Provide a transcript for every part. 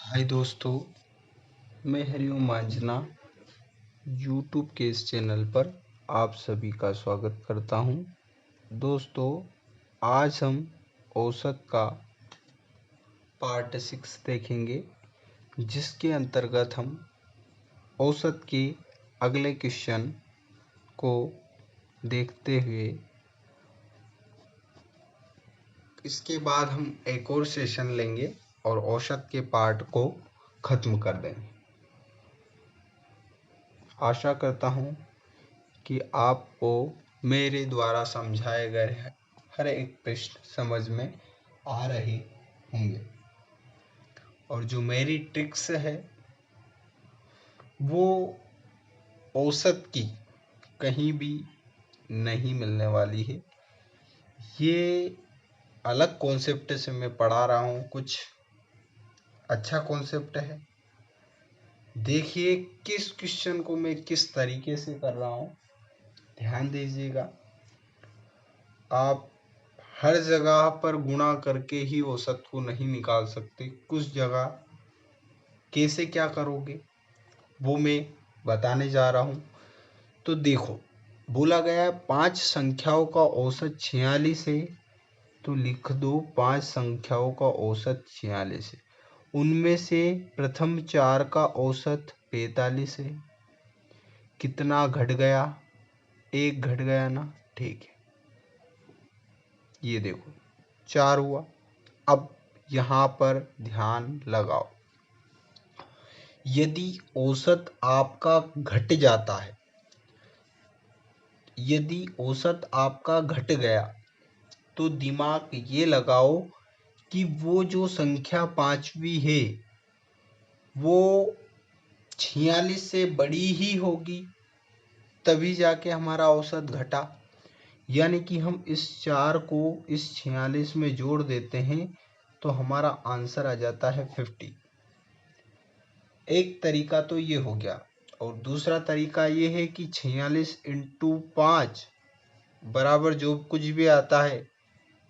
हाय दोस्तों, मैं हरिओम मांझना यूट्यूब के इस चैनल पर आप सभी का स्वागत करता हूं। दोस्तों, आज हम औसत का पार्ट 6 देखेंगे, जिसके अंतर्गत हम औसत के अगले क्वेश्चन को देखते हुए इसके बाद हम एक और सेशन लेंगे और औसत के पार्ट को खत्म कर देंगे। आशा करता हूं कि आपको मेरे द्वारा समझाए गए हर एक प्रश्न समझ में आ रहे होंगे और जो मेरी ट्रिक्स है वो औसत की कहीं भी नहीं मिलने वाली है। ये अलग कॉन्सेप्ट से मैं पढ़ा रहा हूँ, कुछ अच्छा कॉन्सेप्ट है। देखिए किस क्वेश्चन को मैं किस तरीके से कर रहा हूँ, ध्यान दीजिएगा। आप हर जगह पर गुणा करके ही औसत को नहीं निकाल सकते। कुछ जगह कैसे क्या करोगे वो मैं बताने जा रहा हूँ। तो देखो, बोला गया है 5 संख्याओं का औसत 46 है, तो लिख दो 5 संख्याओं का औसत 46 है। उनमें से प्रथम 4 का औसत 45 है। कितना घट गया? 1 घट गया ना, ठीक है। ये देखो 4 हुआ। अब यहाँ पर ध्यान लगाओ, यदि औसत आपका घट जाता है, यदि औसत आपका घट गया तो दिमाग ये लगाओ कि वो जो संख्या 5वीं है वो 46 से बड़ी ही होगी, तभी जाके हमारा औसत घटा। यानी कि हम इस 4 को इस 46 में जोड़ देते हैं तो हमारा आंसर आ जाता है 50। एक तरीका तो ये हो गया, और दूसरा तरीका ये है कि 46 इंटू 5 बराबर जो कुछ भी आता है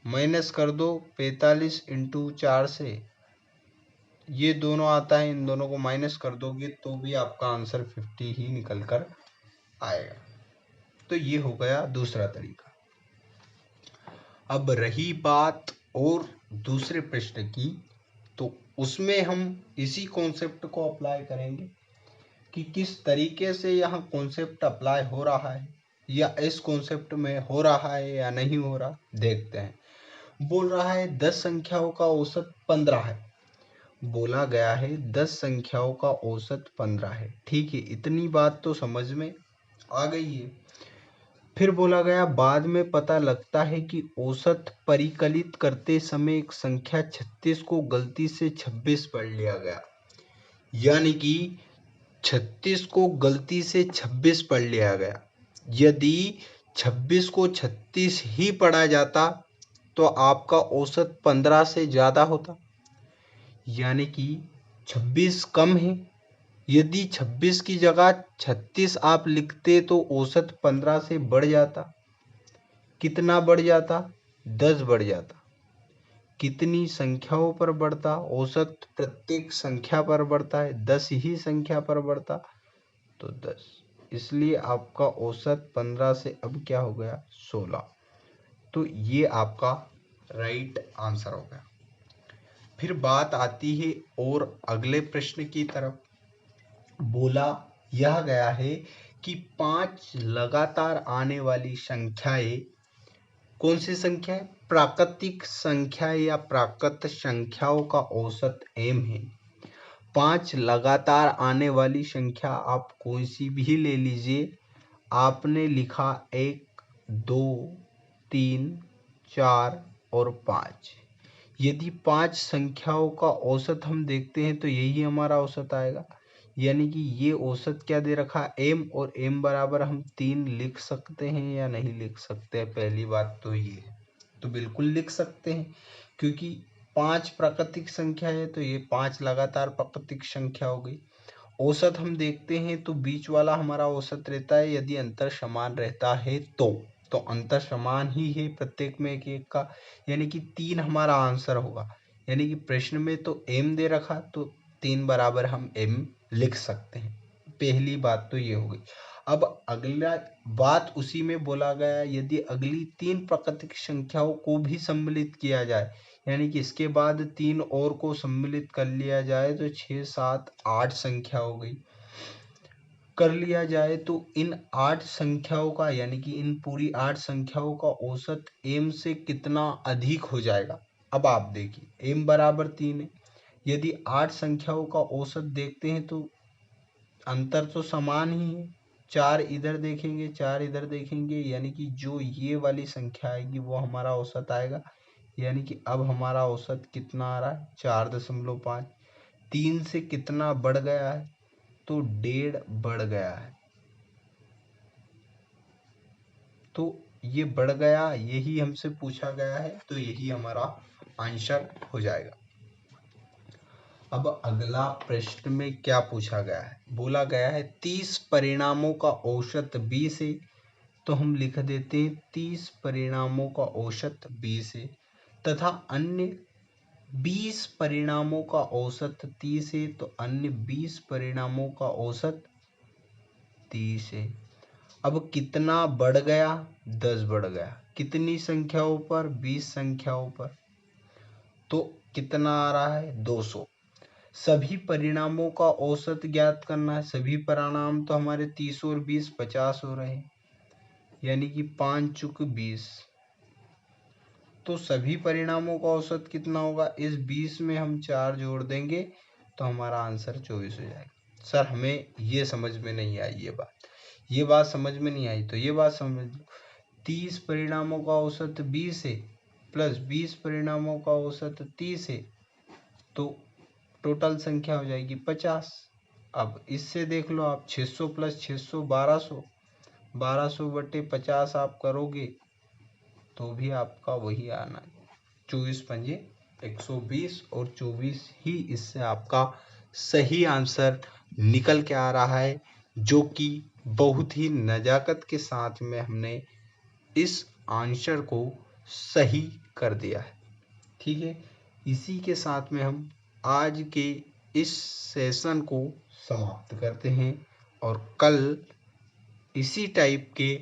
माइनस कर दो 45 इंटू 4 से। ये दोनों आता है, इन दोनों को माइनस कर दोगे तो भी आपका आंसर 50 ही निकल कर आएगा। तो ये हो गया दूसरा तरीका। अब रही बात और दूसरे प्रश्न की, तो उसमें हम इसी कॉन्सेप्ट को अप्लाई करेंगे कि किस तरीके से यहाँ कॉन्सेप्ट अप्लाई हो रहा है, या इस कॉन्सेप्ट में हो रहा है या नहीं हो रहा, देखते हैं। बोल रहा है 10 संख्याओं का औसत 15 है। बोला गया है 10 संख्याओं का औसत 15 है, ठीक है। इतनी बात तो समझ में आ गई है। फिर बोला गया बाद में पता लगता है कि औसत परिकलित करते समय एक संख्या 36 को गलती से 26 पढ़ लिया गया। यानी कि 36 को गलती से 26 पढ़ लिया गया। यदि 26 को 36 ही पढ़ा जाता तो आपका औसत 15 से ज़्यादा होता, यानी कि 26 कम है। यदि 26 की जगह 36 आप लिखते तो औसत 15 से बढ़ जाता। कितना बढ़ जाता? 10 बढ़ जाता। कितनी संख्याओं पर बढ़ता? औसत प्रत्येक संख्या पर बढ़ता है, 10 ही संख्या पर बढ़ता, तो 10। इसलिए आपका औसत 15 से अब क्या हो गया? 16। तो ये आपका राइट आंसर हो गया। फिर बात आती है और अगले प्रश्न की तरफ। बोला यह गया है कि 5 लगातार आने वाली संख्याएं, कौन सी संख्या है? प्राकृतिक संख्या या प्राकृत संख्याओं का औसत m है। 5 लगातार आने वाली संख्या आप कोई सी भी ले लीजिए। आपने लिखा 1, 2, 3, 4 और 5। यदि 5 संख्याओं का औसत हम देखते हैं तो यही हमारा औसत आएगा। यानी कि ये औसत क्या दे रखा? m, और m बराबर हम 3 लिख सकते हैं या नहीं लिख सकते? पहली बात तो ये है, तो बिल्कुल लिख सकते हैं, क्योंकि 5 प्राकृतिक संख्या है तो ये 5 लगातार प्राकृतिक संख्या हो गई। औसत हम देखते हैं तो बीच वाला हमारा औसत रहता है, यदि अंतर समान रहता है तो अंतर समान ही है प्रत्येक में एक एक का, यानी कि 3 हमारा आंसर होगा। यानी कि प्रश्न में तो m दे रखा तो 3 बराबर हम m लिख सकते हैं। पहली बात तो ये हो गई। अब अगला बात उसी में बोला गया, यदि अगली 3 प्राकृतिक संख्याओं को भी सम्मिलित किया जाए, यानी कि इसके बाद 3 और को सम्मिलित कर लिया जाए तो 6, 7, 8 संख्या हो गई। कर लिया जाए तो इन 8 संख्याओं का, यानी कि इन पूरी 8 संख्याओं का औसत m से कितना अधिक हो जाएगा। अब आप देखिए m बराबर 3 है, यदि 8 संख्याओं का औसत देखते हैं तो अंतर तो समान ही है। 4 इधर देखेंगे, 4 इधर देखेंगे, यानी कि जो ये वाली संख्या आएगी वो हमारा औसत आएगा। यानी कि अब हमारा औसत कितना आ रहा है, 4.5। 3 से कितना बढ़ गया है, तो 1.5 बढ़ गया है। तो ये बढ़ गया, यही हमसे पूछा गया है, तो यही हमारा आंसर हो जाएगा। अब अगला प्रश्न में क्या पूछा गया है, बोला गया है 30 परिणामों का औसत 20 है। तो हम लिख देते हैं 30 परिणामों का औसत 20 है, तथा अन्य 20 परिणामों का औसत 30 है, तो अन्य 20 परिणामों का औसत 30 है। अब कितना बढ़ गया, 10 बढ़ गया। कितनी संख्याओं पर, 20 संख्याओं पर, तो कितना आ रहा है, 200। सभी परिणामों का औसत ज्ञात करना है। सभी परिणाम तो हमारे 30 और 20 50 हो रहे हैं, यानी कि 5 चुक 20। तो सभी परिणामों का औसत कितना होगा, इस 20 में हम 4 जोड़ देंगे तो हमारा आंसर 24 हो जाएगा। सर हमें ये समझ में नहीं आई, ये बात समझ में नहीं आई, तो ये बात समझ लो। 30 परिणामों का औसत 20 है प्लस 20 परिणामों का औसत 30 है, तो टोटल संख्या हो जाएगी 50। अब इससे देख लो आप, 600 प्लस 600 1200, 1200 बटे 50 आप करोगे तो भी आपका वही आना है, 24 पंजे 120, और 24 ही इससे आपका सही आंसर निकल के आ रहा है, जो कि बहुत ही नजाकत के साथ में हमने इस आंसर को सही कर दिया है। ठीक है, इसी के साथ में हम आज के इस सेशन को समाप्त करते हैं, और कल इसी टाइप के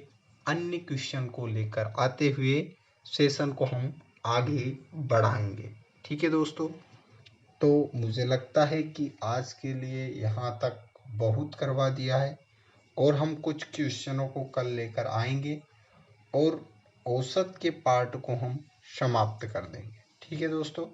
अन्य क्वेश्चन को लेकर आते हुए सेशन को हम आगे बढ़ाएंगे। ठीक है दोस्तों, तो मुझे लगता है कि आज के लिए यहाँ तक बहुत करवा दिया है, और हम कुछ क्वेश्चनों को कल लेकर आएंगे और औसत के पार्ट को हम समाप्त कर देंगे। ठीक है दोस्तों।